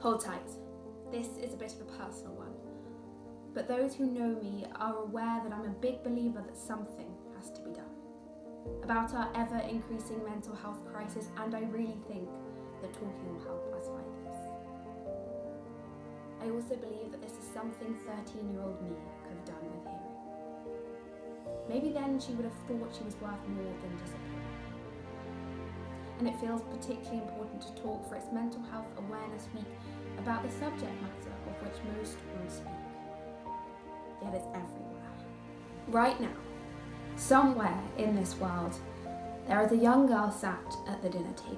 Hold tight. This is a bit of a personal one. But those who know me are aware that I'm a big believer that something has to be done about our ever-increasing mental health crisis, and I really think that talking will help us fight this. I also believe that this is something 13-year-old me could have done with hearing. Maybe then she would have thought she was worth more than discipline. And it feels particularly important to talk for its Mental Health Awareness Week about the subject matter of which most won't speak. Yet it's everywhere. Right now, somewhere in this world, there is a young girl sat at the dinner table,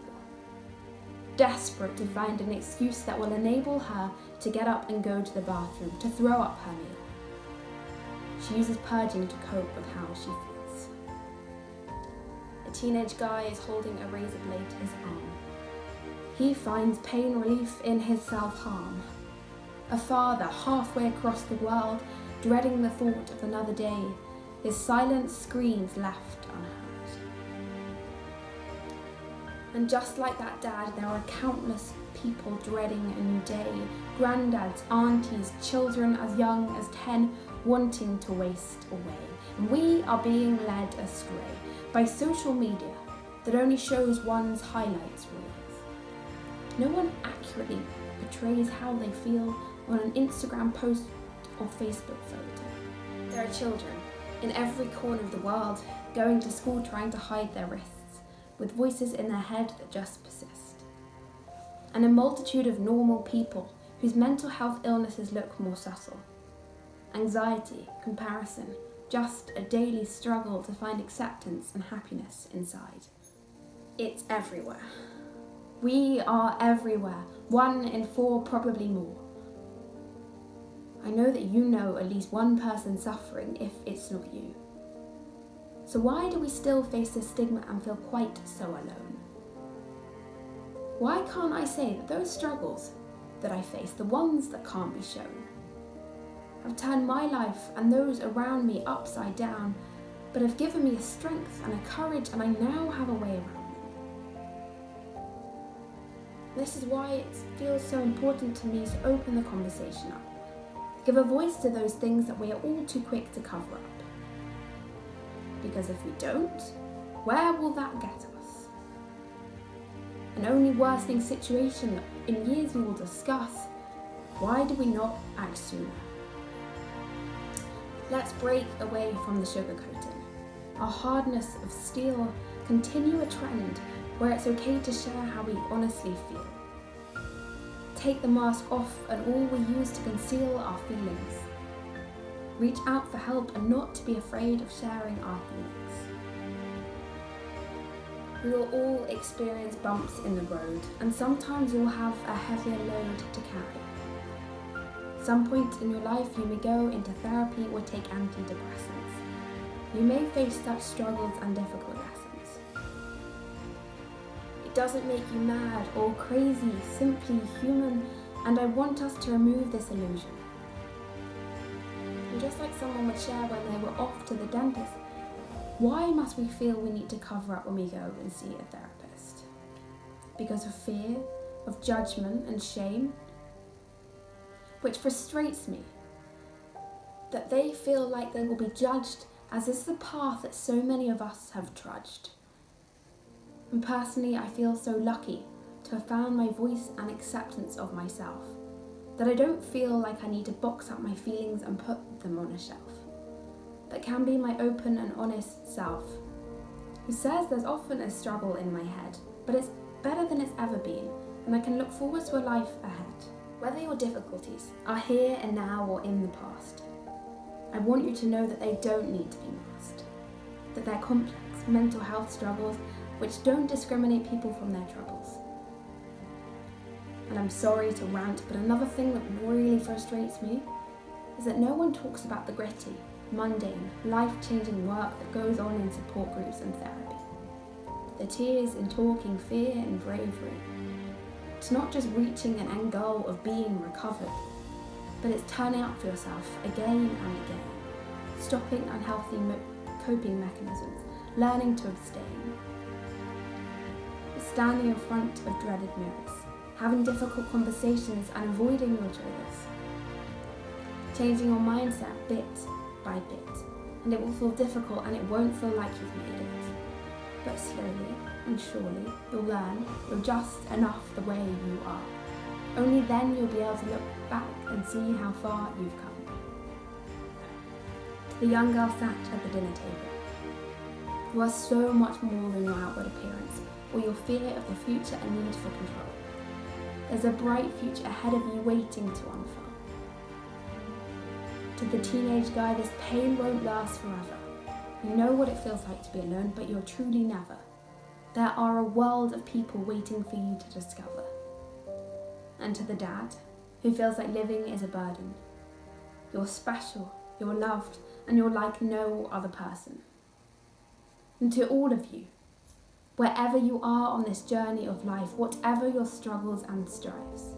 desperate to find an excuse that will enable her to get up and go to the bathroom, to throw up her meal. She uses purging to cope with how she feels. A teenage guy is holding a razor blade to his arm. He finds pain relief in his self-harm. A father halfway across the world, dreading the thought of another day, his silent screams left unheard. And just like that dad, there are countless people dreading a new day. Granddads, aunties, children as young as 10 wanting to waste away. And we are being led astray by social media that only shows one's highlights reels. No one accurately portrays how they feel on an Instagram post or Facebook photo. There are children in every corner of the world going to school trying to hide their wrists, with voices in their head that just persist. And a multitude of normal people whose mental health illnesses look more subtle. Anxiety, comparison, just a daily struggle to find acceptance and happiness inside. It's everywhere. We are everywhere, 1 in 4, probably more. I know that you know at least one person suffering if it's not you. So why do we still face this stigma and feel quite so alone? Why can't I say that those struggles that I face, the ones that can't be shown, have turned my life and those around me upside down, but have given me a strength and a courage, and I now have a way around them. This is why it feels so important to me to open the conversation up, give a voice to those things that we are all too quick to cover up. Because if we don't, where will that get us? An only worsening situation that in years we will discuss. Why do we not act sooner? Let's break away from the sugarcoating. Our hardness of steel continue a trend where it's okay to share how we honestly feel. Take the mask off and all we use to conceal our feelings. Reach out for help and not to be afraid of sharing our feelings. We will all experience bumps in the road, and sometimes you'll have a heavier load to carry. Some point in your life you may go into therapy or take antidepressants. You may face such struggles and difficult lessons. It doesn't make you mad or crazy, simply human, and I want us to remove this illusion. And just like someone would share when they were off to the dentist, why must we feel we need to cover up when we go and see a therapist? Because of fear, of judgment and shame? Which frustrates me, that they feel like they will be judged, as is the path that so many of us have trudged. And personally, I feel so lucky to have found my voice and acceptance of myself, that I don't feel like I need to box up my feelings and put them on a shelf, but can be my open and honest self, who says there's often a struggle in my head, but it's better than it's ever been, and I can look forward to a life ahead. Whether your difficulties are here and now or in the past, I want you to know that they don't need to be masked, that they're complex mental health struggles which don't discriminate people from their troubles. And I'm sorry to rant, but another thing that really frustrates me is that no one talks about the gritty, mundane, life-changing work that goes on in support groups and therapy. The tears in talking fear and bravery. It's not just reaching an end goal of being recovered, but it's turning up for yourself again and again, stopping unhealthy coping mechanisms, learning to abstain. It's standing in front of dreaded mirrors, having difficult conversations and avoiding your triggers, changing your mindset bit by bit, and it will feel difficult and it won't feel like you've made it. But slowly and surely you'll learn you're just enough the way you are. Only then you'll be able to look back and see how far you've come. The young girl sat at the dinner table. You are so much more than your outward appearance or your fear of the future and need for control. There's a bright future ahead of you waiting to unfold. To the teenage guy, this pain won't last forever. You know what it feels like to be alone, but you're truly never. There are a world of people waiting for you to discover. And to the dad, who feels like living is a burden, you're special, you're loved, and you're like no other person. And to all of you, wherever you are on this journey of life, whatever your struggles and strives,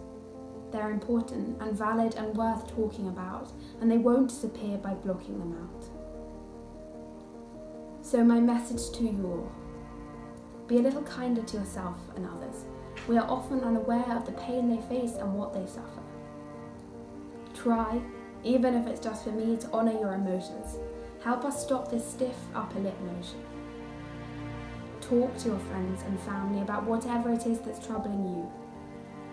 they're important and valid and worth talking about, and they won't disappear by blocking them out. So my message to you all, be a little kinder to yourself and others. We are often unaware of the pain they face and what they suffer. Try, even if it's just for me, to honour your emotions. Help us stop this stiff upper lip motion. Talk to your friends and family about whatever it is that's troubling you.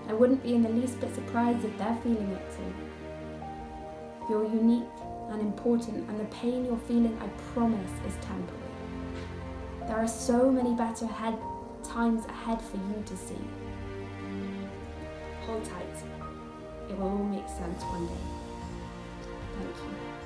I wouldn't be in the least bit surprised if they're feeling it too. You're unique and important, and the pain you're feeling, I promise, is temporary. There are so many better times ahead for you to see. Hold tight. It will all make sense one day. Thank you.